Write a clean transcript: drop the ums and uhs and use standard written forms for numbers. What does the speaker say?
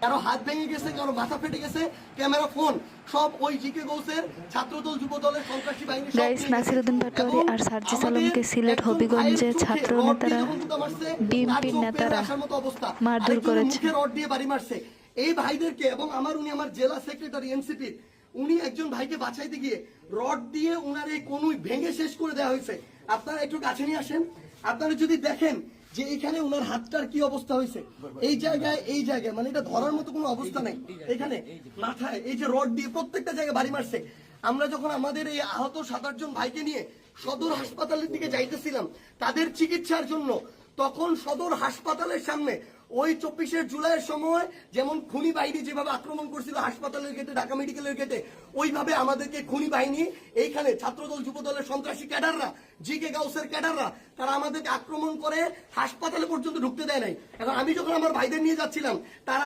কারো হাত ভেঙে গেছে, কারো মাথা ফেটে গেছে, ক্যামেরা, ফোন সব ওই জিকে গৌসের ছাত্রদল যুব দলের সন্ত্রাসী বাহিনী। গাইস, নাসিরউদ্দিন পাটোয়ারি আর সার্জিস আলমকে সিলেট হবিগঞ্জে ছাত্র নেতারা, ডিএমপির নেতারা মারধর করেছে। রড দিয়ে বাড়ি মারছে এই ভাইদেরকে। এবং আমার জেলা সেক্রেটারি এনসিপি, উনি একজন ভাইকে বাঁচাইতে গিয়ে রড দিয়ে উনার এই কনুই ভেঙে শেষ করে দেওয়া হয়েছে। আপনারা একটু কাছে নিয়ে আসেন, আপনারা যদি দেখেন যে এখানে উনার হাতটার কি অবস্থা হয়েছে, এই জায়গায় মানে এটা ধরার মতো কোনো অবস্থা নেই। এখানে মাথায় এই যে রড দিয়ে প্রত্যেকটা জায়গায় বাড়ি মারছে। আমরা যখন আমাদের এই আহত 7-8 জন ভাইকে নিয়ে সদর হাসপাতালের দিকে যাইতেছিলাম তাদের চিকিৎসার জন্য, তখন সদর হাসপাতালের সামনে ওই 24শে জুলাইয়ের সময় যেমন খুনি বাহিনী যেভাবে আক্রমণ করছিল হাসপাতালের গেটে, ঢাকা মেডিকেলের গেটে, ওইভাবে আমাদেরকে খুনি বাহিনী এইখানে ছাত্রদল যুব দলের সন্ত্রাসী ক্যাডাররা, জিকে গাউসের ক্যাডাররা, তারা আমাদেরকে আক্রমণ করে হাসপাতালে পর্যন্ত ঢুকতে দেয় নাই। এখন আমি যখন আমার ভাইদের নিয়ে যাচ্ছিলাম তারা